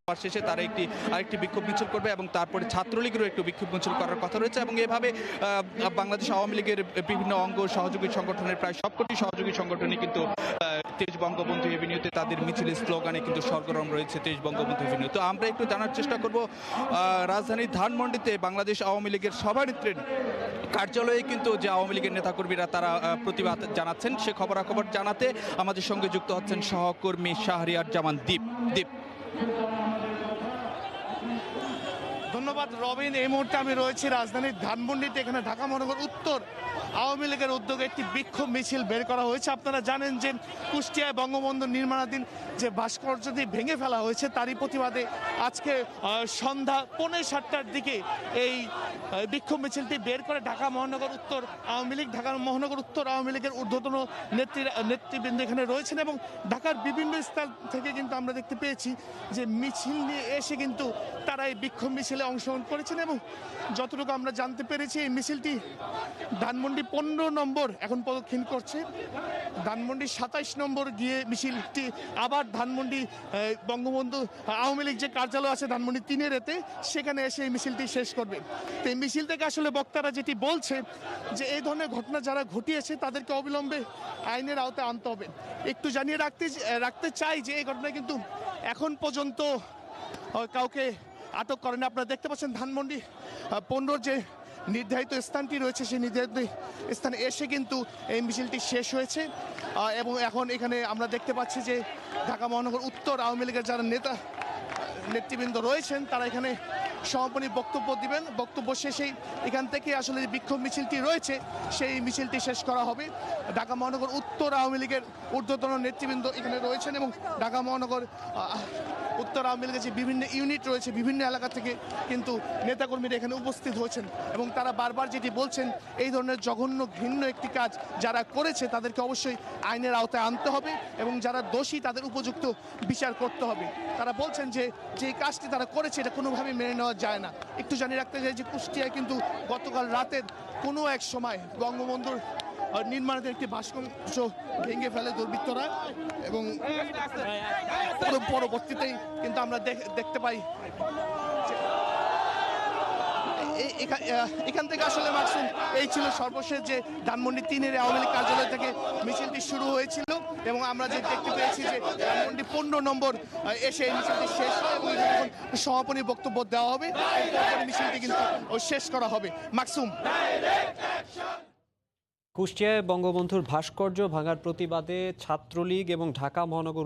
সভা শেষে তারা আরেকটি বিক্ষোভ মিছিল করবে এবং তারপরে ছাত্রলীগেরও একটু বিক্ষোভ মিছিল করার কথা রয়েছে এবং এভাবে বাংলাদেশ আওয়ামী লীগের বিভিন্ন অঙ্গ সহযোগী সংগঠনের প্রায় সবকটি সহযোগী সংগঠনই কিন্তু 23 বঙ্গবন্ধু এভিনিউতে তাদের মিছিলের স্লোগানে কিন্তু সরগরম রয়েছে 23 বঙ্গবন্ধু এভিনিউ। তো আমরা একটু জানার চেষ্টা করব রাজধানীর ধানমন্ডিতে বাংলাদেশ আওয়ামী লীগের সভানেত্রীর কার্যালয়ে কিন্তু যে আওয়ামী লীগের নেতাকর্মীরা তারা প্রতিবাদ জানাচ্ছেন সে খবরাখবর জানাতে আমাদের সঙ্গে যুক্ত হচ্ছেন সহকর্মী শাহরিয়ার জামান দীপ। ধন্যবাদ রবিন। এই মুহূর্তে আমি রয়েছি রাজধানীর ধানমন্ডিতে। এখানে ঢাকা মহানগর উত্তর আওয়ামী লীগের উদ্যোগে একটি বিক্ষোভ মিছিল বের করা হয়েছে। আপনারা জানেন যে কুষ্টিয়ায় বঙ্গবন্ধু নির্মাণাধীন যে ভাস্কর্যটি ভেঙে ফেলা হয়েছে তারই প্রতিবাদে আজকে সন্ধ্যা 6:45টার দিকে এই বিক্ষোভ মিছিলটি বের করে ঢাকা মহানগর উত্তর আওয়ামী লীগ। ঢাকা মহানগর উত্তর আওয়ামী লীগের ঊর্ধ্বতন নেতৃবৃন্দ এখানে রয়েছেন এবং ঢাকার বিভিন্ন স্থান থেকে কিন্তু আমরা দেখতে পেয়েছি যে মিছিল নিয়ে এসে কিন্তু তারা এই বিক্ষোভ মিছিলে অংশগ্রহণ করেছেন এবং যতটুকু আমরা জানতে পেরেছি এই মিছিলটি ধানমন্ডি 15 নম্বর এখন প্রদক্ষিণ করছে। ধানমন্ডি 27 নম্বর গিয়ে মিছিলটি আবার ধানমন্ডি বঙ্গবন্ধু আওয়ামী লীগ যে কার্যালয় আছে ধানমন্ডি 3-এর এতে সেখানে এসে এই মিছিলটি শেষ করবে। তো এই মিছিল থেকে আসলে বক্তারা যেটি বলছে যে এই ধরনের ঘটনা যারা ঘটিয়েছে তাদেরকে অবিলম্বে আইনের আওতায় আনতে হবে। একটু জানিয়ে রাখতে চাই যে এই ঘটনায় কিন্তু এখন পর্যন্ত কাউকে আটক করেন। আপনারা দেখতে পাচ্ছেন ধানমন্ডি 15 যে নির্ধারিত স্থানটি রয়েছে সেই নির্ধারিত স্থানে এসে কিন্তু এই মিছিলটি শেষ হয়েছে এবং এখন এখানে আমরা দেখতে পাচ্ছি যে ঢাকা মহানগর উত্তর আওয়ামী লীগের যারা নেতৃবৃন্দ রয়েছেন তারা এখানে সমাপনী বক্তব্য দিবেন। বক্তব্য শেষেই এখান থেকে আসলে যে বিক্ষোভ মিছিলটি রয়েছে সেই মিছিলটি শেষ করা হবে। ঢাকা মহানগর উত্তর আওয়ামী লীগের ঊর্ধ্বতন নেতৃবৃন্দ এখানে রয়েছেন এবং ঢাকা মহানগর উত্তর আওয়ামী লীগের যে বিভিন্ন ইউনিট রয়েছে বিভিন্ন এলাকা থেকে কিন্তু নেতাকর্মীরা এখানে উপস্থিত হয়েছেন এবং তারা বারবার যেটি বলছেন এই ধরনের জঘন্য ঘৃণ্য একটি কাজ যারা করেছে তাদেরকে অবশ্যই আইনের আওতায় আনতে হবে এবং যারা দোষী তাদের উপযুক্ত বিচার করতে হবে। তারা বলছেন যে কাজটি তারা করেছে এটা কোনোভাবেই মেনে নেওয়া যায় না। একটু জানিয়ে রাখতে চাই যে কুষ্টিয়ায় কিন্তু গতকাল রাতের কোনো এক সময় বঙ্গবন্ধুর নির্মাণের একটি ভাস্কর্য ভেঙে ফেলে দুর্বৃত্তরা এবং পরবর্তীতেই কিন্তু আমরা দেখতে পাই এখান থেকে আসলে মাকসুম এই ছিল সর্বশেষ যে ধানমন্ডি 3-এর আওয়ামী লীগ কার্যালয় থেকে মিছিলটি শুরু হয়েছিল এবং আমরা যে দেখতে পেয়েছি যে ধানমন্ডি 15 নম্বর এসে এই মিছিলটি শেষ হয় এবং এখন সমাপনী বক্তব্য দেওয়া হবে। মিছিলটি কিন্তু শেষ করা হবে। মাকসুম। কুষ্টিয়ায় বঙ্গবন্ধুর ভাস্কর্য ভাঙার প্রতিবাদে ছাত্রলীগ এবং ঢাকা মহানগর